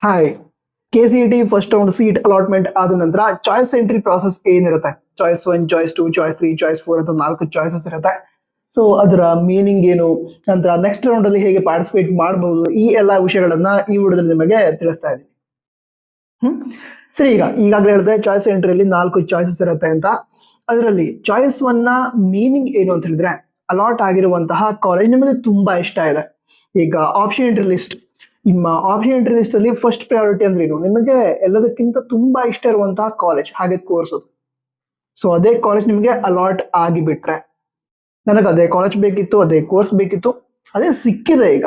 Hi. KCET first round seat allotment ಆದ ನಂತರ choice entry process ಏನಿರುತ್ತೆ, ಚಾಯ್ಸ್ 1, ಚಾಯ್ಸ್ 2, ಚಾಯ್ಸ್ 3, ಚಾಯ್ಸ್ 4 ಅಂತ 4 choices ಇರುತ್ತೆ. ಸೊ ಅದರ ಮೀನಿಂಗ್ ಏನು, ನಂತರ ನೆಕ್ಸ್ಟ್ ರೌಂಡ್ ಅಲ್ಲಿ ಹೇಗೆ ಪಾರ್ಟಿಸಿಪೇಟ್ ಮಾಡಬಹುದು, ಈ ಎಲ್ಲಾ ವಿಷಯಗಳನ್ನ ಈ ವಿಡಿಯೋದಲ್ಲಿ ನಿಮಗೆ ತಿಳಿಸ್ತಾ ಇದ್ದೀನಿ. ಸರಿ, ಈಗಾಗಲೇ ಹೇಳಿದೆ ಚಾಯ್ಸ್ ಎಂಟ್ರಿಯಲ್ಲಿ 4 ಚಾಯ್ಸಸ್ ಇರುತ್ತೆ ಅಂತ. ಅದರಲ್ಲಿ ಚಾಯ್ಸ್ 1 ನ ಮೀನಿಂಗ್ ಏನು ಅಂತ ಹೇಳಿದ್ರೆ, ಅಲಾಟ್ ಆಗಿರುವಂತಹ ಕಾಲೇಜ್ ನಿಮಗೆ ತುಂಬಾ ಇಷ್ಟ ಇದೆ. ಈಗ ಆಪ್ಷನ್ ಎಂಟ್ರಿ ಲಿಸ್ಟ್, ನಿಮ್ಮ ಆಪ್ಷನ್ ಎಂಟ್ರಿ ಲಿಸ್ಟ್ ಅಲ್ಲಿ ಫಸ್ಟ್ ಪ್ರಯಾರಿಟಿ ಅಂದ್ರೆ ಏನು, ನಿಮಗೆ ಎಲ್ಲದಕ್ಕಿಂತ ತುಂಬಾ ಇಷ್ಟ ಇರುವಂತಹ ಕಾಲೇಜ್ ಹಾಗೆ ಕೋರ್ಸ್ ಅದು. ಸೊ ಅದೇ ಕಾಲೇಜ್ ನಿಮಗೆ ಅಲಾಟ್ ಆಗಿಬಿಟ್ರೆ, ನನಗೆ ಅದೇ ಕಾಲೇಜ್ ಬೇಕಿತ್ತು, ಅದೇ ಕೋರ್ಸ್ ಬೇಕಿತ್ತು, ಅದೇ ಸಿಕ್ಕಿದೆ, ಈಗ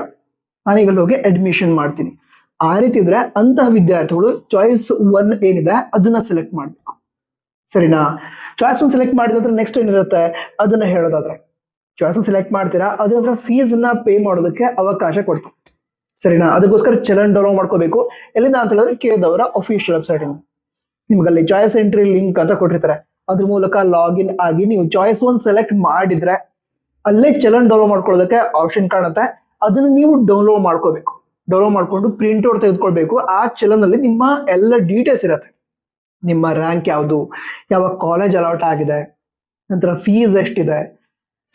ನಾನೀಗ ಹೋಗಿ ಅಡ್ಮಿಷನ್ ಮಾಡ್ತೀನಿ. ಆ ರೀತಿ ಇದ್ರೆ ಅಂತಹ ವಿದ್ಯಾರ್ಥಿಗಳು ಚಾಯ್ಸ್ 1 ಏನಿದೆ ಅದನ್ನ ಸೆಲೆಕ್ಟ್ ಮಾಡ್ಬೇಕು. ಸರಿನಾ? ಚಾಯ್ಸ್ 1 ಸೆಲೆಕ್ಟ್ ಮಾಡಿದ ನಂತರ ನೆಕ್ಸ್ಟ್ ಏನಿರುತ್ತೆ ಅದನ್ನ ಹೇಳೋದಾದ್ರೆ, ಚಾಯ್ಸ್ 1 ಸೆಲೆಕ್ಟ್ ಮಾಡ್ತೀರಾ, ಅದ್ರ ನಂತರ ಫೀಸ್ ಅನ್ನ ಪೇ ಮಾಡೋದಕ್ಕೆ ಅವಕಾಶ ಕೊಡ್ತೀವಿ. ಸರಿನಾ? ಅದಕ್ಕೋಸ್ಕರ ಚಲನ್ ಡೌನ್ಲೋಡ್ ಮಾಡ್ಕೋಬೇಕು. ಎಲ್ಲಿಂದ ಅಂತ ಹೇಳಿದ್ರೆ ಕೇದವರ ಅಫಿಷಿಯಲ್ ವೆಬ್ಸೈಟ್ ಇಂದ. ನಿಮ್ಗಲ್ಲಿ ಚಾಯ್ಸ್ ಎಂಟ್ರಿ ಲಿಂಕ್ ಅಂತ ಕೊಟ್ಟಿರ್ತಾರೆ, ಅದ್ರ ಮೂಲಕ ಲಾಗಿನ್ ಆಗಿ ನೀವು ಚಾಯ್ಸ್ 1 ಸೆಲೆಕ್ಟ್ ಮಾಡಿದ್ರೆ ಅಲ್ಲೇ ಚಲನ್ ಡೌನ್ಲೋಡ್ ಮಾಡ್ಕೊಳ್ಳೋದಕ್ಕೆ ಆಪ್ಷನ್ ಕಾಣುತ್ತೆ. ಅದನ್ನ ನೀವು ಡೌನ್ಲೋಡ್ ಮಾಡ್ಕೋಬೇಕು. ಡೌನ್ಲೋಡ್ ಮಾಡ್ಕೊಂಡು ಪ್ರಿಂಟ್ ಔಟ್ ತೆಗೆದುಕೊಳ್ಬೇಕು. ಆ ಚಲನ್ ಅಲ್ಲಿ ನಿಮ್ಮ ಎಲ್ಲ ಡೀಟೇಲ್ಸ್ ಇರುತ್ತೆ. ನಿಮ್ಮ ರ್ಯಾಂಕ್ ಯಾವುದು, ಯಾವ ಕಾಲೇಜ್ ಅಲಾಟ್ ಆಗಿದೆ, ನಂತರ ಫೀಸ್ ಎಷ್ಟಿದೆ,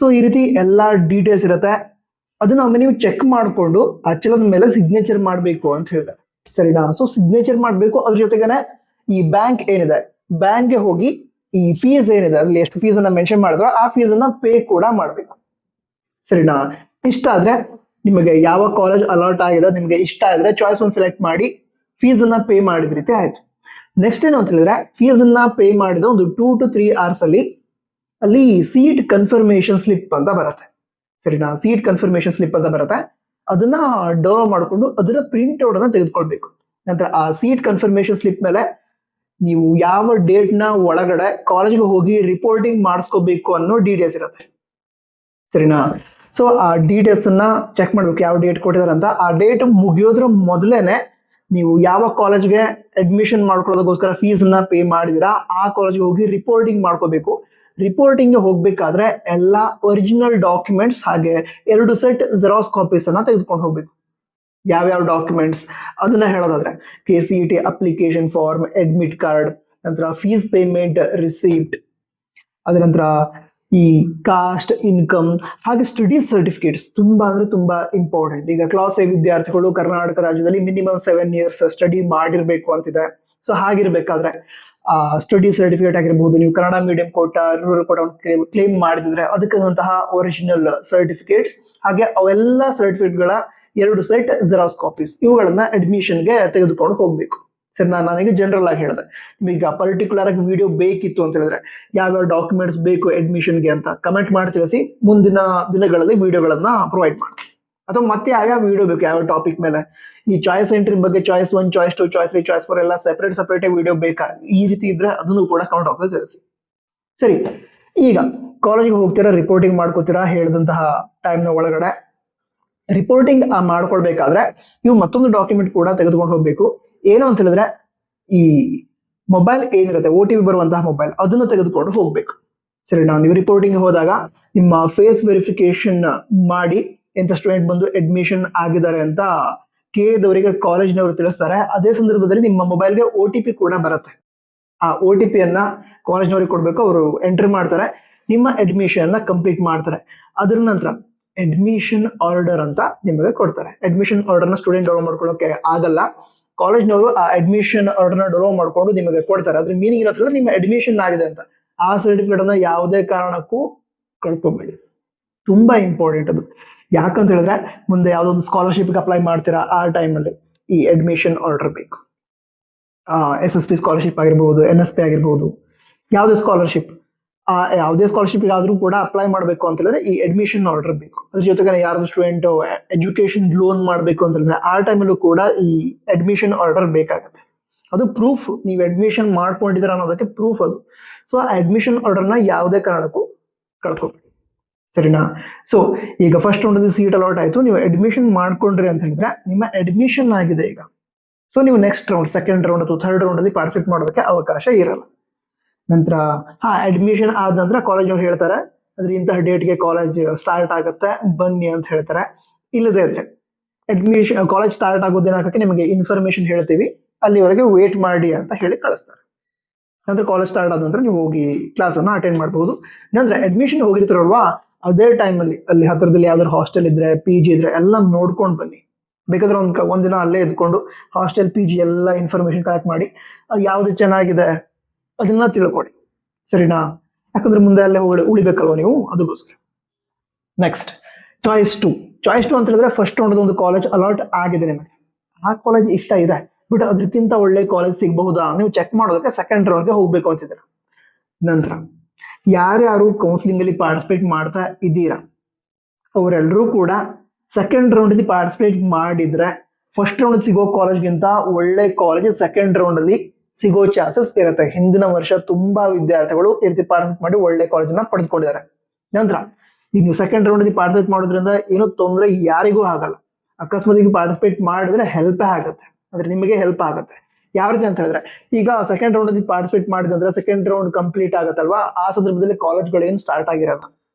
ಸೊ ಈ ರೀತಿ ಎಲ್ಲಾ ಡೀಟೇಲ್ಸ್ ಇರುತ್ತೆ. ಅದನ್ನ ಒಮ್ಮೆ ನೀವು ಚೆಕ್ ಮಾಡಿಕೊಂಡು ಆ ಚಲನದ ಮೇಲೆ ಸಿಗ್ನೇಚರ್ ಮಾಡಬೇಕು ಅಂತ ಹೇಳಿದೆ. ಸರಿನಾ? ಸೊ ಸಿಗ್ನೇಚರ್ ಮಾಡಬೇಕು. ಅದ್ರ ಜೊತೆಗೇನೆ ಈ ಬ್ಯಾಂಕ್ ಏನಿದೆ, ಬ್ಯಾಂಕ್ಗೆ ಹೋಗಿ ಈ ಫೀಸ್ ಏನಿದೆ, ಅಲ್ಲಿ ಎಷ್ಟು ಫೀಸ್ ಅನ್ನ ಮೆನ್ಷನ್ ಮಾಡಿದ್ರು ಆ ಫೀಸ್ ಅನ್ನ ಪೇ ಕೂಡ ಮಾಡಬೇಕು. ಸರಿನಾ? ಇಷ್ಟ ಆದ್ರೆ, ನಿಮಗೆ ಯಾವ ಕಾಲೇಜ್ ಅಲಾಟ್ ಆಗಿದೆ ನಿಮಗೆ ಇಷ್ಟ ಆದ್ರೆ ಚಾಯ್ಸ್ 1 ಸೆಲೆಕ್ಟ್ ಮಾಡಿ ಫೀಸ್ ಅನ್ನ ಪೇ ಮಾಡಿದ ರೀತಿ ಆಯ್ತು. ನೆಕ್ಸ್ಟ್ ಏನು ಅಂತ ಹೇಳಿದ್ರೆ, ಫೀಸ್ ಅನ್ನ ಪೇ ಮಾಡಿದ ಒಂದು 2 to 3 hours ಅಲ್ಲಿ ಸೀಟ್ ಕನ್ಫರ್ಮೇಶನ್ ಸ್ಲಿಪ್ ಅಂತ ಬರುತ್ತೆ. ಸರಿನಾ? ಸೀಟ್ ಕನ್ಫರ್ಮೇಶನ್ ಸ್ಲಿಪ್ ಅಂತ ಬರುತ್ತೆ. ಅದನ್ನ ಡೌನ್ಲೋಡ್ ಮಾಡಿಕೊಂಡು ಅದರ ಪ್ರಿಂಟ್ ಔಟ್ ಅನ್ನ ತೆಗೆದುಕೊಳ್ಬೇಕು. ನಂತರ ಆ ಸೀಟ್ ಕನ್ಫರ್ಮೇಶನ್ ಸ್ಲಿಪ್ ಮೇಲೆ ನೀವು ಯಾವ ಡೇಟ್ ನ ಒಳಗಡೆ ಕಾಲೇಜ್ಗೆ ಹೋಗಿ ರಿಪೋರ್ಟಿಂಗ್ ಮಾಡಿಸ್ಕೋಬೇಕು ಅನ್ನೋ ಡೀಟೇಲ್ಸ್ ಇರುತ್ತೆ. ಸರಿನಾ? ಸೊ ಆ ಡೀಟೇಲ್ಸ್ ಅನ್ನ ಚೆಕ್ ಮಾಡ್ಬೇಕು, ಯಾವ ಡೇಟ್ ಕೊಟ್ಟಿದ್ದಾರೆ ಅಂತ. ಆ ಡೇಟ್ ಮುಗಿಯೋದ್ರ ಮೊದಲೇನೆ ನೀವು ಯಾವ ಕಾಲೇಜ್ಗೆ ಅಡ್ಮಿಷನ್ ಮಾಡ್ಕೊಳ್ಳೋದಕ್ಕೋಸ್ಕರ ಫೀಸ್ ಅನ್ನ ಪೇ ಮಾಡಿದಿರಾ ಆ ಕಾಲೇಜ್ಗೆ ಹೋಗಿ ರಿಪೋರ್ಟಿಂಗ್ ಮಾಡ್ಕೋಬೇಕು. ರಿಪೋರ್ಟಿಂಗ್ ಹೋಗ್ಬೇಕಾದ್ರೆ ಎಲ್ಲ ಒರಿಜಿನಲ್ ಡಾಕ್ಯುಮೆಂಟ್ಸ್ ಹಾಗೆ 2 ಸೆಟ್ ಜೆರಾಕ್ಸ್ ಕಾಪೀಸ್ ಅನ್ನ ತೆಗೆದುಕೊಂಡು ಹೋಗ್ಬೇಕು. ಯಾವ್ಯಾವ ಡಾಕ್ಯುಮೆಂಟ್ಸ್ ಅದನ್ನ ಹೇಳೋದಾದ್ರೆ, KCET application form, admit card, ನಂತರ ಫೀಸ್ ಪೇಮೆಂಟ್ ರಿಸೀಪ್ಟ್, ಅದ್ರ ನಂತರ ಈ ಕಾಸ್ಟ್, ಇನ್ಕಮ್ ಹಾಗೆ ಸ್ಟಡಿ ಸರ್ಟಿಫಿಕೇಟ್ಸ್ ತುಂಬಾ ಅಂದ್ರೆ ತುಂಬಾ ಇಂಪಾರ್ಟೆಂಟ್. ಈಗ ಕ್ಲಾಸ್ ಎ ವಿದ್ಯಾರ್ಥಿಗಳು ಕರ್ನಾಟಕ ರಾಜ್ಯದಲ್ಲಿ ಮಿನಿಮಮ್ 7 years ಸ್ಟಡಿ ಮಾಡಿರ್ಬೇಕು ಅಂತಿದೆ. ಸೊ ಹಾಗಿರ್ಬೇಕಾದ್ರೆ ಆ ಸ್ಟಡಿ ಸರ್ಟಿಫಿಕೇಟ್ ಆಗಿರ್ಬಹುದು, ನೀವು ಕನ್ನಡ ಮೀಡಿಯಂ ಕೋಟ, ರೂರಲ್ ಕೋಟ ಕ್ಲೇಮ್ ಮಾಡಿದ್ರೆ ಅದಕ್ಕಂತಹ ಒರಿಜಿನಲ್ ಸರ್ಟಿಫಿಕೇಟ್ಸ್ ಹಾಗೆ ಅವೆಲ್ಲ ಸರ್ಟಿಫಿಕೇಟ್ಗಳ 2 ಸೆಟ್ ಜೆರಾಕ್ಸ್ ಕಾಪೀಸ್ ಇವುಗಳನ್ನ ಅಡ್ಮಿಷನ್ಗೆ ತೆಗೆದುಕೊಂಡು ಹೋಗ್ಬೇಕು. ಸರಿ, ನಾನೀಗ ಜನರಲ್ ಆಗಿ ಹೇಳಿದೆ. ನಿಮಗೆ ಪರ್ಟಿಕ್ಯುಲರ್ ಆಗಿ ವಿಡಿಯೋ ಬೇಕಿತ್ತು ಅಂತ ಹೇಳಿದ್ರೆ ಯಾವ್ಯಾವ ಡಾಕ್ಯುಮೆಂಟ್ಸ್ ಬೇಕು ಅಡ್ಮಿಷನ್ಗೆ ಅಂತ ಕಮೆಂಟ್ ಮಾಡಿ ತಿಳಿಸಿ. ಮುಂದಿನ ದಿನಗಳಲ್ಲಿ ವಿಡಿಯೋಗಳನ್ನ ಪ್ರೊವೈಡ್ ಮಾಡ್ತೀನಿ. ಅಥವಾ ಮತ್ತೆ ಯಾವ್ಯಾವ ವಿಡಿಯೋ ಬೇಕು, ಯಾವ ಟಾಪಿಕ್ ಮೇಲೆ, ಈ ಚಾಯ್ಸ್ ಎಂಟ್ರಿ ಬಗ್ಗೆ ಚಾಯ್ಸ್ 1, ಚಾಯ್ಸ್ 2, ಚಾಯ್ಸ್ 3, ಚಾಯ್ಸ್ 4 ಎಲ್ಲ ಸೆಪರೇಟ್ ವಿಡಿಯೋ ಬೇಕಾ, ಈ ರೀತಿ ಇದ್ರೆ ಅದನ್ನು ಕೂಡ ಕಮೆಂಟ್ ಬಾಕ್ಸ್ ತಿಳಿಸಿ. ಸರಿ, ಈಗ ಕಾಲೇಜಿಗೆ ಹೋಗ್ತೀರಾ, ರಿಪೋರ್ಟಿಂಗ್ ಮಾಡ್ಕೋತೀರಾ ಹೇಳಿದಂತಹ ಟೈಮ್ನ ಒಳಗಡೆ. ರಿಪೋರ್ಟಿಂಗ್ ಮಾಡ್ಕೊಳ್ಬೇಕಾದ್ರೆ ನೀವು ಮತ್ತೊಂದು ಡಾಕ್ಯುಮೆಂಟ್ ಕೂಡ ತೆಗೆದುಕೊಂಡು ಹೋಗ್ಬೇಕು. ಏನು ಅಂತ ಹೇಳಿದ್ರೆ, ಈ ಮೊಬೈಲ್ ಏನಿರುತ್ತೆ, OTP ಬರುವಂತಹ ಮೊಬೈಲ್, ಅದನ್ನು ತೆಗೆದುಕೊಂಡು ಹೋಗ್ಬೇಕು. ಸರಿನಾ? ನೀವು ರಿಪೋರ್ಟಿಂಗ್ ಹೋದಾಗ ನಿಮ್ಮ ಫೇಸ್ ವೆರಿಫಿಕೇಶನ್ ಮಾಡಿ ಎಂತ ಸ್ಟೂಡೆಂಟ್ ಬಂದು ಅಡ್ಮಿಷನ್ ಆಗಿದ್ದಾರೆ ಅಂತ ಕೇದವರಿಗೆ ಕಾಲೇಜ್ನವರು ತಿಳಿಸ್ತಾರೆ. ಅದೇ ಸಂದರ್ಭದಲ್ಲಿ ನಿಮ್ಮ ಮೊಬೈಲ್ಗೆ OTP ಕೂಡ ಬರುತ್ತೆ. ಆ OTP ಅನ್ನ ಕಾಲೇಜ್ನವ್ರಿಗೆ ಕೊಡ್ಬೇಕು. ಅವರು ಎಂಟ್ರಿ ಮಾಡ್ತಾರೆ, ನಿಮ್ಮ ಅಡ್ಮಿಷನ್ ಅನ್ನ ಕಂಪ್ಲೀಟ್ ಮಾಡ್ತಾರೆ. ಅದರ ನಂತರ ಅಡ್ಮಿಷನ್ ಆರ್ಡರ್ ಅಂತ ನಿಮಗೆ ಕೊಡ್ತಾರೆ. ಅಡ್ಮಿಷನ್ ಆರ್ಡರ್ ನ ಸ್ಟೂಡೆಂಟ್ ಡೌನ್ಲೋಡ್ ಮಾಡ್ಕೊಳ್ಳೋಕೆ ಆಗಲ್ಲ. ಕಾಲೇಜ್ನವರು ಆ ಅಡ್ಮಿಷನ್ ಆರ್ಡರ್ ನ ಡೌನ್ಲೋಡ್ ಮಾಡ್ಕೊಂಡು ನಿಮಗೆ ಕೊಡ್ತಾರೆ. ಅದ್ರ ಮೀನಿಂಗ್ ಇರೋದ್ರಿಂದ ನಿಮ್ಮ ಅಡ್ಮಿಷನ್ ಆಗಿದೆ ಅಂತ. ಆ ಸರ್ಟಿಫಿಕೇಟ್ ಅನ್ನ ಯಾವುದೇ ಕಾರಣಕ್ಕೂ ಕಳ್ಕೊಬೇಡಿ. ತುಂಬಾ ಇಂಪಾರ್ಟೆಂಟ್ ಅದು. ಯಾಕಂತ ಹೇಳಿದ್ರೆ ಮುಂದೆ ಯಾವ್ದೊಂದು ಸ್ಕಾಲರ್ಶಿಪ್ಗೆ ಅಪ್ಲೈ ಮಾಡ್ತೀರಾ ಆ ಟೈಮಲ್ಲಿ ಈ ಅಡ್ಮಿಷನ್ ಆರ್ಡರ್ ಬೇಕು. SSP ಸ್ಕಾಲರ್ಶಿಪ್ ಆಗಿರ್ಬೋದು, NSP ಆಗಿರ್ಬೋದು, ಯಾವುದೇ ಸ್ಕಾಲರ್ಶಿಪ್, ಯಾವುದೇ ಸ್ಕಾಲರ್ಶಿಪ್ ಆದ್ರೂ ಕೂಡ ಅಪ್ಲೈ ಮಾಡಬೇಕು ಅಂತ ಹೇಳಿದ್ರೆ ಈ ಅಡ್ಮಿಷನ್ ಆರ್ಡರ್ ಬೇಕು. ಅದ್ರ ಜೊತೆಗೆ ಯಾರು ಸ್ಟೂಡೆಂಟ್ ಎಜುಕೇಶನ್ ಲೋನ್ ಮಾಡಬೇಕು ಅಂತ ಹೇಳಿದ್ರೆ ಆ ಟೈಮಲ್ಲೂ ಕೂಡ ಈ ಅಡ್ಮಿಷನ್ ಆರ್ಡರ್ ಬೇಕಾಗುತ್ತೆ. ಅದು ಪ್ರೂಫ್, ನೀವು ಅಡ್ಮಿಷನ್ ಮಾಡ್ಕೊಂಡಿದ್ದೀರ ಅನ್ನೋದಕ್ಕೆ ಪ್ರೂಫ್ ಅದು. ಸೊ ಆ ಅಡ್ಮಿಷನ್ ಆರ್ಡರ್ನ ಯಾವುದೇ ಕಾರಣಕ್ಕೂ ಕಳ್ಕೊಬೇಡಿ. ಸರಿನಾ? ಸೊ ಈಗ ಫಸ್ಟ್ ರೌಂಡ್ ಸೀಟ್ ಅಲಾಟ್ ಆಯ್ತು, ನೀವು ಅಡ್ಮಿಷನ್ ಮಾಡ್ಕೊಂಡ್ರಿ ಅಂತ ಹೇಳಿದ್ರೆ ನಿಮ್ಮ ಅಡ್ಮಿಷನ್ ಆಗಿದೆ ಈಗ. ಸೊ ನೀವು ನೆಕ್ಸ್ಟ್ ರೌಂಡ್, ಸೆಕೆಂಡ್ ರೌಂಡ್ ಅಥವಾ ಥರ್ಡ್ ರೌಂಡ್ ಅಲ್ಲಿ ಪಾರ್ಟಿಸಿಪೇಟ್ ಮಾಡೋದಕ್ಕೆ ಅವಕಾಶ ಇರಲ್ಲ. ನಂತರ ಅಡ್ಮಿಷನ್ ಆದ ನಂತರ ಕಾಲೇಜ್ನವ್ರು ಹೇಳ್ತಾರೆ, ಅಂದ್ರೆ ಇಂತಹ ಡೇಟ್ಗೆ ಕಾಲೇಜ್ ಸ್ಟಾರ್ಟ್ ಆಗುತ್ತೆ ಬನ್ನಿ ಅಂತ ಹೇಳ್ತಾರೆ. ಇಲ್ಲದೇ ಇದ್ರೆ ಅಡ್ಮಿಷನ್ ಕಾಲೇಜ್ ಸ್ಟಾರ್ಟ್ ಆಗೋ ದಿನಾಂಕಕ್ಕೆ ನಿಮಗೆ ಇನ್ಫಾರ್ಮೇಶನ್ ಹೇಳ್ತೀವಿ, ಅಲ್ಲಿವರೆಗೆ ವೇಟ್ ಮಾಡಿ ಅಂತ ಹೇಳಿ ಕಳಿಸ್ತಾರೆ. ನಂತರ ಕಾಲೇಜ್ ಸ್ಟಾರ್ಟ್ ಆದ ನಂತರ ನೀವು ಹೋಗಿ ಕ್ಲಾಸ್ ಅನ್ನ ಅಟೆಂಡ್ ಮಾಡಬಹುದು. ನಂತರ ಅಡ್ಮಿಷನ್ ಹೋಗಿರ್ತಾರಲ್ವಾ, ಅದೇ ಟೈಮಲ್ಲಿ ಅಲ್ಲಿ ಹತ್ತಿರದಲ್ಲಿ ಯಾವ್ದಾದ್ರು ಹಾಸ್ಟೆಲ್ ಇದ್ರೆ, ಪಿ ಜಿ ಇದ್ರೆ ಎಲ್ಲ ನೋಡ್ಕೊಂಡು ಬನ್ನಿ. ಬೇಕಾದ್ರೆ ಒಂದಿನ ಅಲ್ಲೇ ಇದ್ಕೊಂಡು ಹಾಸ್ಟೆಲ್, ಪಿ ಜಿ ಎಲ್ಲ ಇನ್ಫಾರ್ಮೇಶನ್ ಕಲೆಕ್ಟ್ ಮಾಡಿ ಯಾವ್ದು ಚೆನ್ನಾಗಿದೆ ಅದನ್ನ ತಿಳ್ಕೊಡಿ, ಸರಿನಾ? ಯಾಕಂದ್ರೆ ಮುಂದೆ ಅಲ್ಲೇ ಉಳಿಬೇಕಲ್ವ ನೀವು, ಅದಕ್ಕೋಸ್ಕರ. ನೆಕ್ಸ್ಟ್ ಚಾಯ್ಸ್ ಟು ಅಂತ ಹೇಳಿದ್ರೆ ಫಸ್ಟ್ ರೌಂಡ್ ಒಂದು ಕಾಲೇಜ್ ಅಲಾಟ್ ಆಗಿದೆ ನಿಮಗೆ, ಆ ಕಾಲೇಜ್ ಇಷ್ಟ ಇದೆ, ಬಟ್ ಅದಕ್ಕಿಂತ ಒಳ್ಳೆ ಕಾಲೇಜ್ ಸಿಗಬಹುದಾ ನೀವು ಚೆಕ್ ಮಾಡೋದಕ್ಕೆ ಸೆಕೆಂಡ್ ರೌಂಡ್ಗೆ ಹೋಗ್ಬೇಕು ಅಂತಿದ್ದೀರಾ. ನಂತರ ಯಾರ್ಯಾರು ಕೌನ್ಸಿಲಿಂಗ್ ಅಲ್ಲಿ ಪಾರ್ಟಿಸಿಪೇಟ್ ಮಾಡ್ತಾ ಇದ್ದೀರಾ ಅವರೆಲ್ಲರೂ ಕೂಡ ಸೆಕೆಂಡ್ ರೌಂಡ್ ಅಲ್ಲಿ ಪಾರ್ಟಿಸಿಪೇಟ್ ಮಾಡಿದ್ರೆ ಫಸ್ಟ್ ರೌಂಡ್ ಸಿಗೋ ಕಾಲೇಜ್ಗಿಂತ ಒಳ್ಳೆ ಕಾಲೇಜ್ ಸೆಕೆಂಡ್ ರೌಂಡ್ ಅಲ್ಲಿ ಸಿಗೋ ಚಾನ್ಸಸ್ ಇರುತ್ತೆ. ಹಿಂದಿನ ವರ್ಷ ತುಂಬಾ ವಿದ್ಯಾರ್ಥಿಗಳು ಈ ರೀತಿ ಪಾರ್ಟಿಸಿಪೇಟ್ ಮಾಡಿ ಒಳ್ಳೆ ಕಾಲೇಜನ್ನ ಪಡೆದುಕೊಂಡಿದ್ದಾರೆ. ನಂತರ ಈಗ ನೀವು ಸೆಕೆಂಡ್ ರೌಂಡ್ ಅಲ್ಲಿ ಪಾರ್ಟಿಸಿಪೇಟ್ ಮಾಡೋದ್ರಿಂದ ಏನೋ ತೊಂದರೆ ಯಾರಿಗೂ ಆಗಲ್ಲ. ಅಕಸ್ಮಾತ್ ಪಾರ್ಟಿಸಿಪೇಟ್ ಮಾಡಿದ್ರೆ ಹೆಲ್ಪ್ ಆಗುತ್ತೆ, ಅಂದ್ರೆ ನಿಮಗೆ ಹೆಲ್ಪ್ ಆಗುತ್ತೆ. ಯಾವ ರೀತಿ ಅಂತ ಹೇಳಿದ್ರೆ, ಈಗ ಸೆಕೆಂಡ್ ರೌಂಡ್ ಅಲ್ಲಿ ಪಾರ್ಟಿಸಿಪೇಟ್ ಮಾಡಿದ್ರೆ ಸೆಕೆಂಡ್ ರೌಂಡ್ ಕಂಪ್ಲೀಟ್ ಆಗುತ್ತಲ್ವಾ, ಆ ಸಂದರ್ಭದಲ್ಲಿ ಕಾಲೇಜ್ಗಳು ಏನು ಸ್ಟಾರ್ಟ್ ಆಗಿರಲ್ಲ,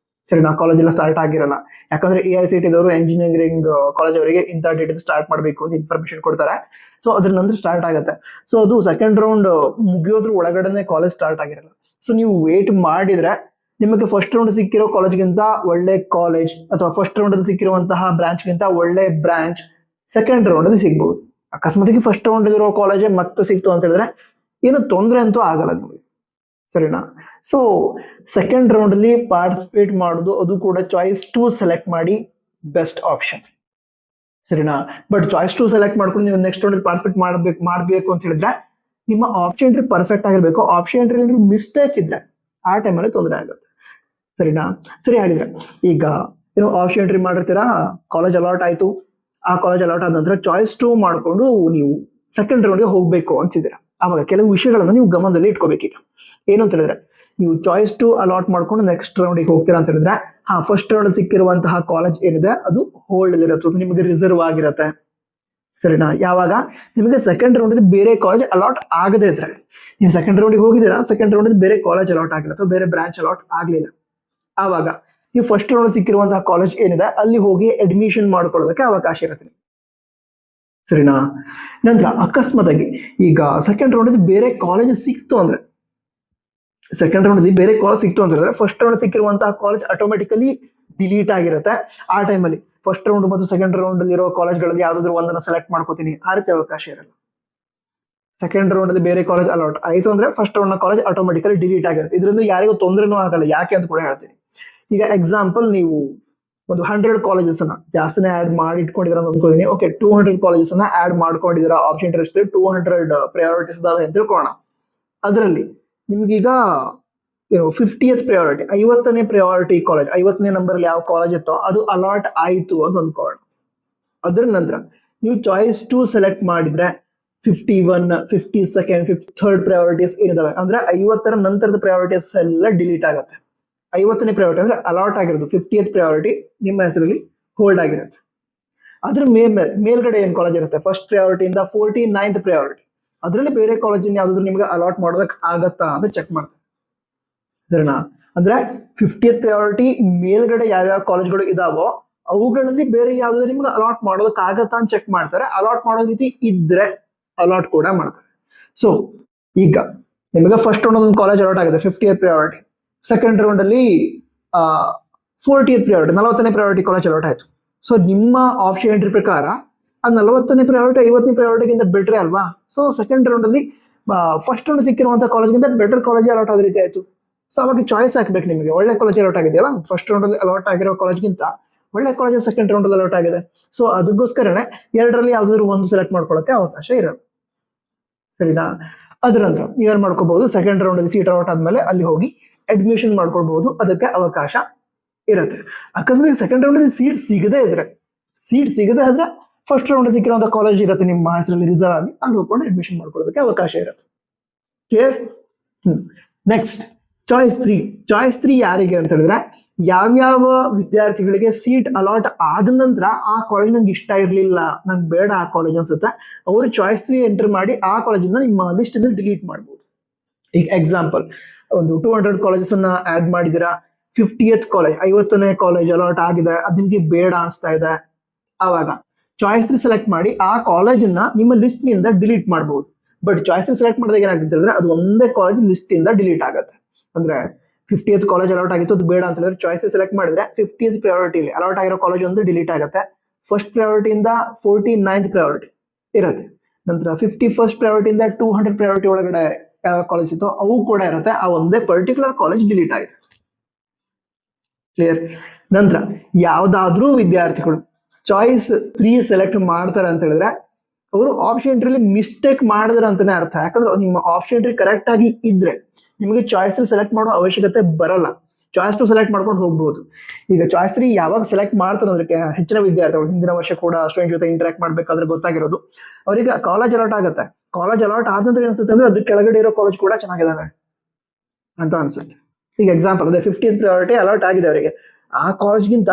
ಸರಿನಾ? ಕಾಲೇಜ್ ಎಲ್ಲ ಸ್ಟಾರ್ಟ್ ಆಗಿರಲ್ಲ. ಯಾಕಂದ್ರೆ AICTE ದವರು ಎಂಜಿನಿಯರಿಂಗ್ ಕಾಲೇಜ್ ಅವರಿಗೆ ಇಂಥ ಡೇಟ್ ಸ್ಟಾರ್ಟ್ ಮಾಡಬೇಕು ಅಂತ ಇನ್ಫಾರ್ಮೇಶನ್ ಕೊಡ್ತಾರೆ. ಸೊ ಅದ್ರ ನಂತರ ಸ್ಟಾರ್ಟ್ ಆಗುತ್ತೆ. ಸೊ ಅದು ಸೆಕೆಂಡ್ ರೌಂಡ್ ಮುಗಿಯೋದ್ರ ಒಳಗಡೆನೆ ಕಾಲೇಜ್ ಸ್ಟಾರ್ಟ್ ಆಗಿರಲ್ಲ. ಸೊ ನೀವು ವೇಟ್ ಮಾಡಿದ್ರೆ ನಿಮಗೆ ಫಸ್ಟ್ ರೌಂಡ್ ಸಿಕ್ಕಿರೋ ಕಾಲೇಜ್ಗಿಂತ ಒಳ್ಳೆ ಕಾಲೇಜ್ ಅಥವಾ ಫಸ್ಟ್ ರೌಂಡ್ ಅಲ್ಲಿ ಸಿಕ್ಕಿರುವಂತಹ ಬ್ರಾಂಚ್ಗಿಂತ ಒಳ್ಳೆ ಬ್ರಾಂಚ್ ಸೆಕೆಂಡ್ ರೌಂಡ್ ಅಲ್ಲಿ ಸಿಗ್ಬಹುದು. ಅಕಸ್ಮಾತ್ ಫಸ್ಟ್ ರೌಂಡ್ ಇರೋ ಕಾಲೇಜ್ ಮತ್ತೆ ಸಿಕ್ತು ಅಂತ ಹೇಳಿದ್ರೆ ಏನು ತೊಂದರೆ ಅಂತೂ ಆಗಲ್ಲ ನಿಮಗೆ, ಸರಿನಾ? ಸೊ ಸೆಕೆಂಡ್ ರೌಂಡ್ ಅಲ್ಲಿ ಪಾರ್ಟಿಸಿಪೇಟ್ ಮಾಡೋದು, ಅದು ಕೂಡ ಚಾಯ್ಸ್ 2 ಸೆಲೆಕ್ಟ್ ಮಾಡಿ ಬೆಸ್ಟ್ ಆಪ್ಷನ್, ಸರಿನಾ? ಬಟ್ ಚಾಯ್ಸ್ 2 ಸೆಲೆಕ್ಟ್ ಮಾಡ್ಕೊಂಡು ನೀವು ನೆಕ್ಸ್ಟ್ ರೌಂಡ್ ಪಾರ್ಟಿಸಿಪೇಟ್ ಮಾಡಬೇಕು ಅಂತ ಹೇಳಿದ್ರೆ ನಿಮ್ಮ ಆಪ್ಷನ್ ಎಂಟ್ರಿ ಪರ್ಫೆಕ್ಟ್ ಆಗಿರ್ಬೇಕು. ಆಪ್ಷನ್ ಎಂಟ್ರಿ ಮಿಸ್ಟೇಕ್ ಇದ್ರೆ ಆ ಟೈಮಲ್ಲಿ ತೊಂದರೆ ಆಗುತ್ತೆ, ಸರಿನಾ? ಸರಿ, ಹಾಗಿದ್ರೆ ಈಗ ಏನು ಆಪ್ಷನ್ ಎಂಟ್ರಿ ಮಾಡಿರ್ತೀರಾ, ಕಾಲೇಜ್ ಅಲಾಟ್ ಆಯ್ತು, ಆ ಕಾಲೇಜ್ ಅಲಾಟ್ ಆದ ನಂತರ ಚಾಯ್ಸ್ 2 ಮಾಡಿಕೊಂಡು ನೀವು ಸೆಕೆಂಡ್ ರೌಂಡ್ಗೆ ಹೋಗ್ಬೇಕು ಅಂತಿದ್ದೀರಾ. ಆವಾಗ ಕೆಲವು ವಿಷಯಗಳನ್ನ ನೀವು ಗಮನದಲ್ಲಿ ಇಟ್ಕೋಬೇಕೀಗ. ಏನು ಅಂತ ಹೇಳಿದ್ರೆ, ನೀವು ಚಾಯ್ಸ್ 2 ಅಲಾಟ್ ಮಾಡ್ಕೊಂಡು ನೆಕ್ಸ್ಟ್ ರೌಂಡಿಗೆ ಹೋಗ್ತೀರಾ ಅಂತ ಹೇಳಿದ್ರೆ, ಫಸ್ಟ್ ರೌಂಡ್ ಸಿಕ್ಕಿರುವಂತಹ ಕಾಲೇಜ್ ಏನಿದೆ ಅದು ಹೋಲ್ಡ್ ಇರುತ್ತೆ, ನಿಮಗೆ ರಿಸರ್ವ್ ಆಗಿರುತ್ತೆ, ಸರಿನಾ? ಯಾವಾಗ ನಿಮಗೆ ಸೆಕೆಂಡ್ ರೌಂಡ್ ಬೇರೆ ಕಾಲೇಜ್ ಅಲಾಟ್ ಆಗದೆ ಇದ್ರೆ, ನೀವು ಸೆಕೆಂಡ್ ರೌಂಡಿಗೆ ಹೋಗಿದ್ದೀರಾ, ಸೆಕೆಂಡ್ ರೌಂಡ್ ಬೇರೆ ಕಾಲೇಜ್ ಅಲಾಟ್ ಆಗಿಲ್ಲ ಅಥವಾ ಬೇರೆ ಬ್ರಾಂಚ್ ಅಲಾಟ್ ಆಗ್ಲಿಲ್ಲ, ಆವಾಗ ನೀವು ಫಸ್ಟ್ ರೌಂಡ್ ಸಿಕ್ಕಿರುವಂತಹ ಕಾಲೇಜ್ ಏನಿದೆ ಅಲ್ಲಿ ಹೋಗಿ ಅಡ್ಮಿಷನ್ ಮಾಡ್ಕೊಳ್ಳೋದಕ್ಕೆ ಅವಕಾಶ ಇರುತ್ತೆ, ಸರಿನಾ? ನಂತರ ಅಕಸ್ಮಾತ್ ಆಗಿ ಈಗ ಸೆಕೆಂಡ್ ರೌಂಡ್ ಬೇರೆ ಕಾಲೇಜ್ ಸಿಕ್ತು ಅಂದ್ರೆ, ಸೆಕೆಂಡ್ ರೌಂಡ್ ಬೇರೆ ಕಾಲೇಜ್ ಸಿಕ್ತು ಅಂತ ಹೇಳಿದ್ರೆ ಫಸ್ಟ್ ರೌಂಡ್ ಸಿಕ್ಕಿರುವಂತಹ ಕಾಲೇಜ್ ಆಟೋಮೆಟಿಕಲಿ ಡಿಲೀಟ್ ಆಗಿರುತ್ತೆ. ಆ ಟೈಮಲ್ಲಿ ಫಸ್ಟ್ ರೌಂಡ್ ಮತ್ತು ಸೆಕೆಂಡ್ ರೌಂಡ್ ಅಲ್ಲಿ ಇರೋ ಕಾಲೇಜ್ಗಳಲ್ಲಿ ಯಾವ್ದಾದ್ರು ಒಂದನ್ನ ಸೆಲೆಕ್ಟ್ ಮಾಡ್ಕೋತೀನಿ, ಆ ರೀತಿ ಅವಕಾಶ ಇರಲ್ಲ. ಸೆಕೆಂಡ್ ರೌಂಡ್ ಅಲ್ಲಿ ಬೇರೆ ಕಾಲೇಜ್ ಅಲಾಟ್ ಆಯ್ತು ಅಂದ್ರೆ ಫಸ್ಟ್ ರೌಂಡ್ ನ ಕಾಲೇಜ್ ಆಟೋಮೆಟಿಕಲಿ ಡಿಲೀಟ್ ಆಗಿರುತ್ತೆ. ಇದರಿಂದ ಯಾರಿಗೂ ತೊಂದರೆನೂ ಆಗಲ್ಲ. ಯಾಕೆ ಅಂತ ಕೂಡ ಹೇಳ್ತೀನಿ. ಈಗ ಎಕ್ಸಾಂಪಲ್, ನೀವು ಒಂದು 100 ಕಾಲೇಜಸ್ ಅನ್ನ ಜಾಸ್ತಿನೇ ಆಡ್ ಮಾಡಿ ಇಟ್ಕೊಂಡಿದ್ದೀರಾ ಅಂತ ಅನ್ಕೋತೀನಿ. ಓಕೆ, 200 ಕಾಲೇಜಸ್ ಅನ್ನ ಆಡ್ ಮಾಡ್ಕೊಂಡಿದ್ದೀರಾ. ಆಪ್ಷನ್ ಇಂಟ್ರೆಸ್ಟ್ 200 ಪ್ರಯಾರಿಟೀಸ್ ಇದಾವೆ ಅಂತ ತಿಳ್ಕೊಳ್ಳೋಣ. ಅದರಲ್ಲಿ ನಿಮ್ಗೀಗ 50th ಪ್ರಯಾರಿಟಿ, 50ನೇ ಪ್ರಯಾರಿಟಿ ಕಾಲೇಜ್, 50ನೇ ನಂಬರ್ ಅಲ್ಲಿ ಯಾವ ಕಾಲೇಜ್ ಇತ್ತೋ ಅದು ಅಲಾಟ್ ಆಯ್ತು ಅಂತ ಅಂದ್ಕೊಳ್ಳೋಣ. ಅದ್ರ ನಂತರ ನೀವು ಚಾಯ್ಸ್ 2 ಸೆಲೆಕ್ಟ್ ಮಾಡಿದ್ರೆ 51, 52nd, 53rd ಪ್ರಯಾರಿಟೀಸ್ ಏನಿದಾವೆ ಅಂದ್ರೆ 50ರ ನಂತರದ ಪ್ರಯಾರಿಟೀಸ್ ಎಲ್ಲ ಡಿಲೀಟ್ ಆಗುತ್ತೆ. 50ನೇ ಪ್ರಯಾರಿಟಿ ಅಂದ್ರೆ ಅಲಾಟ್ ಆಗಿರೋದು 50th ಪ್ರಯಾರಿಟಿ ನಿಮ್ಮ ಹೆಸರಲ್ಲಿ ಹೋಲ್ಡ್ ಆಗಿರುತ್ತೆ. ಅದ್ರ ಮೇಲ್ಗಡೆ ಏನ್ ಕಾಲೇಜ್ ಇರುತ್ತೆ, ಫಸ್ಟ್ ಪ್ರಯಾರಿಟಿಯಿಂದ 49th ಪ್ರಯಾರಿಟಿ, ಅದರಲ್ಲಿ ಬೇರೆ ಕಾಲೇಜಿನ ಯಾವ್ದಾದ್ರು ನಿಮ್ಗೆ ಅಲಾಟ್ ಮಾಡೋದಕ್ಕೆ ಆಗತ್ತಾ ಅಂತ ಚೆಕ್ ಮಾಡ್ತಾರೆ, ಸರಿನಾ? ಅಂದ್ರೆ 50th ಪ್ರಯಾರಿಟಿ ಮೇಲ್ಗಡೆ ಯಾವ್ಯಾವ ಕಾಲೇಜ್ಗಳು ಇದಾವೋ ಅವುಗಳಲ್ಲಿ ಬೇರೆ ಯಾವ್ದಾದ್ರು ನಿಮ್ಗೆ ಅಲಾಟ್ ಮಾಡೋದಕ್ಕೆ ಆಗತ್ತಾ ಅಂತ ಚೆಕ್ ಮಾಡ್ತಾರೆ. ಅಲಾಟ್ ಮಾಡೋ ರೀತಿ ಇದ್ರೆ ಅಲಾಟ್ ಕೂಡ ಮಾಡ್ತಾರೆ. ಸೊ ಈಗ ನಿಮಗೆ ಫಸ್ಟ್ ರೌಂಡ್ ಒಂದು ಕಾಲೇಜ್ ಅಲಾಟ್ ಆಗಿದೆ 50th ಪ್ರಯಾರಿಟಿ, ಸೆಕೆಂಡ್ ರೌಂಡ್ ಅಲ್ಲಿ 40th ಪ್ರಯಾರಿಟಿ, 40ನೇ ಪ್ರಯಾರಿಟಿ ಕಾಲೇಜ್ ಅಲಾಟ್ ಆಯ್ತು. ಸೊ ನಿಮ್ಮ ಆಪ್ಷನ್ ಎಂಟ್ರಿ ಪ್ರಕಾರ ಆ 40ನೇ ಪ್ರಯಾರಿಟಿ 50ನೇ ಪ್ರಯಾರಿಟಿಗಿಂತ ಬೆಟರ್ ಅಲ್ವಾ? ಸೊ ಸೆಕೆಂಡ್ ರೌಂಡ್ ಅಲ್ಲಿ ಫಸ್ಟ್ ರೌಂಡ್ ಸಿಕ್ಕಿರುವಂತಹ ಕಾಲೇಜ್ಗಿಂತ ಬೆಟರ್ ಕಾಲೇಜ್ ಅಲಾಟ್ ಆದ ರೀತಿ ಆಯ್ತು. ಸೊ ಅವಾಗ ಚಾಯ್ಸ್ ಹಾಕ್ಬೇಕು ನಿಮಗೆ. ಒಳ್ಳೆ ಕಾಲೇಜ್ ಅಲಾಟ್ ಆಗಿದೆಯಲ್ಲ, ಫಸ್ಟ್ ರೌಂಡ್ ಅಲ್ಲಿ ಅಲಾಟ್ ಆಗಿರೋ ಕಾಲೇಜ್ಗಿಂತ ಒಳ್ಳೆ ಕಾಲೇಜ್ ಸೆಕೆಂಡ್ ರೌಂಡ್ ಅಲ್ಲಿ ಅಲಾಟ್ ಆಗಿದೆ. ಸೊ ಅದಕ್ಕೋಸ್ಕರನೇ ಎರಡರಲ್ಲಿ ಯಾವ್ದಾದ್ರು ಒಂದು ಸೆಲೆಕ್ಟ್ ಮಾಡ್ಕೊಳ್ಳೋಕೆ ಅವಕಾಶ ಇರೋದು, ಸರಿನಾ? ಅದ್ರ ನಂತರ ನೀವೇನ್ ಮಾಡ್ಕೋಬಹುದು, ಸೆಕೆಂಡ್ ರೌಂಡ್ ಅಲ್ಲಿ ಸೀಟ್ ಅಲಾಟ್ ಆದ್ಮೇಲೆ ಅಲ್ಲಿ ಹೋಗಿ ಅಡ್ಮಿಷನ್ ಮಾಡ್ಕೊಳ್ಬಹುದು, ಅದಕ್ಕೆ ಅವಕಾಶ ಇರುತ್ತೆ. ಅಕಸ್ಮಾತ್ ಸೆಕೆಂಡ್ ರೌಂಡ್ ಅಲ್ಲಿ ಸೀಟ್ ಸಿಗದೆ ಇದ್ರೆ ಫಸ್ಟ್ ರೌಂಡ್ ಸಿಕ್ಕಿರುವಂತ ಕಾಲೇಜ್ ಇರುತ್ತೆ ನಿಮ್ಮ ಹೆಸರಲ್ಲಿ ರಿಸರ್ವ್ ಆಗಿ, ಅಲ್ಲಿ ಹೋಗ್ಕೊಂಡು ಅಡ್ಮಿಷನ್ ಮಾಡ್ಕೊಳ್ಳೋದಕ್ಕೆ ಅವಕಾಶ ಇರುತ್ತೆ. ಕ್ಲಿಯರ್? ನೆಕ್ಸ್ಟ್ ಚಾಯ್ಸ್ 3 ಯಾರಿಗೆ ಅಂತ ಹೇಳಿದ್ರೆ, ಯಾವ್ಯಾವ ವಿದ್ಯಾರ್ಥಿಗಳಿಗೆ ಸೀಟ್ ಅಲಾಟ್ ಆದ ನಂತರ ಆ ಕಾಲೇಜ್ ನಂಗೆ ಇಷ್ಟ ಇರ್ಲಿಲ್ಲ, ನಂಗೆ ಬೇಡ ಆ ಕಾಲೇಜ್ ಅನ್ಸುತ್ತೆ, ಅವರು ಚಾಯ್ಸ್ 3 ಎಂಟರ್ ಮಾಡಿ ಆ ಕಾಲೇಜನ್ನ ನಿಮ್ಮ ಲಿಸ್ಟ್ ಇಂದ ಡಿಲೀಟ್ ಮಾಡ್ಬೋದು. ಈಗ ಎಕ್ಸಾಂಪಲ್, ಒಂದು 200 ಕಾಲೇಜಸ್ ಅನ್ನ ಆಡ್ ಮಾಡಿದಿರಾ, 50th ಕಾಲೇಜ್ 50ನೇ ಕಾಲೇಜ್ ಅಲಾಟ್ ಆಗಿದೆ, ಅದು ನಿಮ್ಗೆ ಬೇಡ ಅನಿಸ್ತಾ ಇದೆ, ಆವಾಗ ಚಾಯ್ಸ್ 3 ಸೆಲೆಕ್ಟ್ ಮಾಡಿ ಆ ಕಾಲೇಜನ್ನ ನಿಮ್ಮ ಲಿಸ್ಟ್ ನಿಂದ ಡಿಲೀಟ್ ಮಾಡಬಹುದು. ಬಟ್ ಚಾಯ್ಸ್ 3 ಸೆಲೆಕ್ಟ್ ಮಾಡಿದಾಗ ಏನಾಗುತ್ತೆ ಅಂದ್ರೆ ಅದು ಒಂದೇ ಕಾಲೇಜ್ ಲಿಸ್ಟ್ ಇಂದ ಡಿಲೀಟ್ ಆಗುತ್ತೆ. ಅಂದ್ರೆ 50th ಕಾಲೇಜ್ ಅಲಾಟ್ ಆಗಿತ್ತು, ಅದು ಬೇಡ ಅಂತ ಹೇಳಿದ್ರೆ ಚಾಯ್ಸ್ ಸೆಲೆಕ್ಟ್ ಮಾಡಿದ್ರೆ 50th ಪ್ರಯಾರಿಟಿ ಅಲಾಟ್ ಆಗಿರೋ ಕಾಲೇಜ್ ಒಂದು ಡಿಲೀಟ್ ಆಗುತ್ತೆ. ಫಸ್ಟ್ ಪ್ರಯಾರಿಟಿಯಿಂದ 49th ಪ್ರಯಾರಿಟಿ ಇರುತ್ತೆ. ನಂತರ 51st ಪ್ರಯಾರಿಟಿಯಿಂದ 200 ಪ್ರಯಾರಿಟಿ ಒಳಗಡೆ ಯಾವ ಕಾಲೇಜ್ ಇತ್ತು ಅವು ಕೂಡ ಇರುತ್ತೆ. ಆ ಒಂದೇ ಪರ್ಟಿಕ್ಯುಲರ್ ಕಾಲೇಜ್ ಡಿಲೀಟ್ ಆಗಿದೆ. ಕ್ಲಿಯರ್. ನಂತರ ಯಾವ್ದಾದ್ರೂ ವಿದ್ಯಾರ್ಥಿಗಳು ಚಾಯ್ಸ್ 3 ಸೆಲೆಕ್ಟ್ ಮಾಡ್ತಾರೆ ಅಂತ ಹೇಳಿದ್ರೆ ಅವರು ಆಪ್ಷನ್ ಎಂಟ್ರಿಲಿ ಮಿಸ್ಟೇಕ್ ಮಾಡಿದ್ರೆ ಅಂತಾನೆ ಅರ್ಥ. ಯಾಕಂದ್ರೆ ನಿಮ್ಮ ಆಪ್ಷನ್ ಎಂಟ್ರಿ ಕರೆಕ್ಟ್ ಆಗಿ ಇದ್ರೆ ನಿಮಗೆ ಚಾಯ್ಸ್ 3 ಸೆಲೆಕ್ಟ್ ಮಾಡೋ ಅವಶ್ಯಕತೆ ಬರಲ್ಲ. ಚಾಯ್ಸ್ 2 ಸೆಲೆಕ್ಟ್ ಮಾಡ್ಕೊಂಡು ಹೋಗ್ಬೋದು. ಈಗ ಚಾಯ್ಸ್ 3 ಯಾವಾಗ ಸೆಲೆಕ್ಟ್ ಮಾಡ್ತಾರೆ ಅಂದ್ರೆ ಹೆಚ್ಚಿನ ವಿದ್ಯಾರ್ಥಿಗಳು ಹಿಂದಿನ ವರ್ಷ ಕೂಡ ಸ್ಟೂಡೆಂಟ್ ಜೊತೆ ಇಂಟರಾಕ್ಟ್ ಮಾಡ್ಬೇಕಾದ್ರೆ ಗೊತ್ತಾಗಿರೋದು ಅವರಿಗೆ ಕಾಲೇಜ್ ಅಲಾಟ್ ಆಗುತ್ತೆ. ಕಾಲೇಜ್ ಅಲಾಟ್ ಆದ ನಂತರ ಅನ್ಸುತ್ತೆ ಅಂದ್ರೆ ಅದ್ರ ಕೆಳಗಡೆ ಇರೋ ಕಾಲೇಜ್ ಕೂಡ ಚೆನ್ನಾಗಿದಾವೆ ಅಂತ ಅನ್ಸುತ್ತೆ. ಈಗ ಎಕ್ಸಾಂಪಲ್ ಅದೇ 50th ಪ್ರಯಾರಿಟಿ ಅಲಾಟ್ ಆಗಿದೆ ಅವರಿಗೆ, ಆ ಕಾಲೇಜ್ಗಿಂತ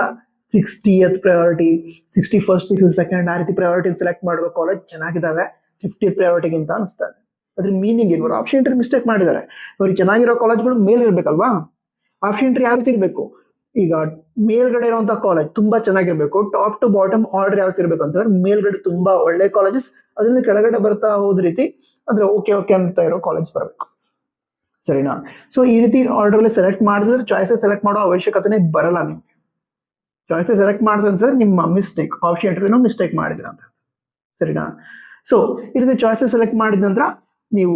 60th ಪ್ರಯಾರಿಟಿ, 61st, 62nd ಆ ರೀತಿ ಪ್ರಯಾರಿಟಿ ಸೆಲೆಕ್ಟ್ ಮಾಡಿರೋ ಕಾಲೇಜ್ ಚೆನ್ನಾಗಿದ್ದಾವೆ 50th ಪ್ರಯಾರಿಟಿಗಿಂತ ಅನಿಸ್ತಾರೆ. ಅದ್ರ ಮೀನಿಂಗ್ ಏನು? ಆಪ್ಷನ್ ಎಂಟ್ರಿ ಮಿಸ್ಟೇಕ್ ಮಾಡಿದ್ದಾರೆ. ಅವ್ರಿಗೆ ಚೆನ್ನಾಗಿರೋ ಕಾಲೇಜ್ಗಳು ಮೇಲ್ ಇರ್ಬೇಕಲ್ವಾ? ಆಪ್ಷನ್ ಎಂಟ್ರಿ ಯಾವ ರೀತಿ ಇರಬೇಕು? ಈಗ ಮೇಲ್ಗಡೆ ಇರುವಂತಹ ಕಾಲೇಜ್ ತುಂಬಾ ಚೆನ್ನಾಗಿರ್ಬೇಕು. ಟಾಪ್ ಟು ಬಾಟಮ್ ಆರ್ಡರ್ ಯಾವ ಇರ್ಬೇಕು ಅಂತಂದ್ರೆ ಮೇಲ್ಗಡೆ ತುಂಬಾ ಒಳ್ಳೆ ಕಾಲೇಜಸ್, ಅದರಿಂದ ಕೆಳಗಡೆ ಬರ್ತಾ ಹೋದ ರೀತಿ ಅಂದ್ರೆ ಓಕೆ ಓಕೆ ಅಂತ ಇರೋ ಕಾಲೇಜ್ ಬರಬೇಕು. ಸರಿನಾ? ಸೊ ಈ ರೀತಿ ಆರ್ಡರ್ ಅಲ್ಲಿ ಸೆಲೆಕ್ಟ್ ಮಾಡಿದ್ರೆ ಚಾಯ್ಸಸ್ ಸೆಲೆಕ್ಟ್ ಮಾಡೋ ಅವಶ್ಯಕತೆನೇ ಬರಲ್ಲ. ನಿಮ್ಗೆ ಚಾಯ್ಸಸ್ ಸೆಲೆಕ್ಟ್ ಮಾಡಿದ್ರೆ ನಿಮ್ಮ ಮಿಸ್ಟೇಕ್, ಆಪ್ಷನ್ ಎಂಟ್ರಿನೂ ಮಿಸ್ಟೇಕ್ ಮಾಡಿದ್ರ ಅಂತ. ಸರಿನಾ? ಸೊ ಈ ರೀತಿ ಚಾಯ್ಸಸ್ ಸೆಲೆಕ್ಟ್ ಮಾಡಿದ ನಂತರ ನೀವು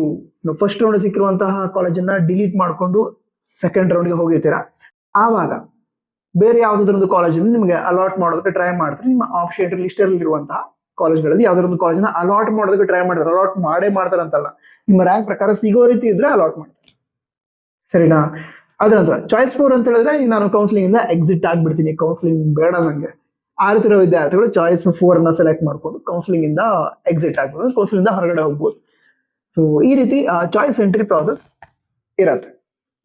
ಫಸ್ಟ್ ರೌಂಡ್ ಸಿಕ್ಕಿರುವಂತಹ ಕಾಲೇಜನ್ನ ಡಿಲೀಟ್ ಮಾಡಿಕೊಂಡು ಸೆಕೆಂಡ್ ರೌಂಡ್ಗೆ ಹೋಗಿರ್ತೀರಾ. ಆವಾಗ ಬೇರೆ ಯಾವ್ದಾದ್ರು ಒಂದು ಕಾಲೇಜನ್ನು ನಿಮಗೆ ಅಲಾಟ್ ಮಾಡೋದಕ್ಕೆ ಟ್ರೈ ಮಾಡ್ತಾರೆ. ನಿಮ್ಮ ಆಪ್ಷನ್ ಎಂಟ್ರಿ ಲಿಸ್ಟ್ ಅಲ್ಲಿ ಇರುವಂತಹ ಕಾಲೇಜ್ಗಳಲ್ಲಿ ಯಾವ್ದಾದ್ರು ಒಂದು ಕಾಲೇಜನ್ನ ಅಲಾಟ್ ಮಾಡೋದಕ್ಕೆ ಟ್ರೈ ಮಾಡ್ತಾರೆ. ಅಲಾಟ್ ಮಾಡೇ ಮಾಡ್ತಾರೆ ಅಂತಲ್ಲ, ನಿಮ್ಮ ರ್ಯಾಂಕ್ ಪ್ರಕಾರ ಸಿಗೋ ರೀತಿ ಇದ್ರೆ ಅಲಾಟ್ ಮಾಡ್ತಾರೆ. ಸರಿನಾ? ಅದ್ರ ನಂತರ ಚಾಯ್ಸ್ 4 ಅಂತ ಹೇಳಿದ್ರೆ ನಾನು ಕೌನ್ಸಿಲಿಂಗ್ ಇಂದ ಎಕ್ಸಿಟ್ ಆಗ್ಬಿಡ್ತೀನಿ, ಕೌನ್ಸಿಲಿಂಗ್ ಬೇಡ ನಂಗೆ. ಆ ರೀತಿ ಇರೋ ವಿದ್ಯಾರ್ಥಿಗಳು ಚಾಯ್ಸ್ 4 ಅನ್ನ ಸೆಲೆಕ್ಟ್ ಮಾಡ್ಕೊಂಡು ಕೌನ್ಸಿಲಿಂಗ್ ಇಂದ ಎಕ್ಸಿಟ್ ಆಗ್ಬೋದು, ಕೌನ್ಸಿಲಿಂಗ್ ಇಂದ ಹೊರಗಡೆ ಹೋಗ್ಬೋದು. ಸೊ ಈ ರೀತಿ ಚಾಯ್ಸ್ ಎಂಟ್ರಿ ಪ್ರಾಸೆಸ್ ಇರತ್ತೆ.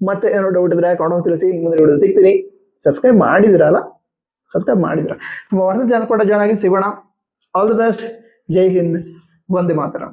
ಮತ್ತೆ ಏನೋ ಡೌಟ್ ಇದ್ರೆ ಕಾಣೋ ತಿಳಿಸಿ, ಮುಂದೆ ವಿಡಿಯೋ ಸಿಗ್ತೀನಿ. ಸಬ್ಸ್ಕ್ರೈಬ್ ಮಾಡಿದಿರಲ್ಲ, ಸಬ್ಸ್ಕ್ರೈಬ್ ಮಾಡಿದ್ರ ವಾಟ್ಸಪ್ ಚಾನಲ್ ಕೂಡ ಜಾಯ್ನ್ ಆಗಿ ಸಿಗೋಣ. All the best. ಜೈ ಹಿಂದ್, ವಂದೇ ಮಾತರಂ.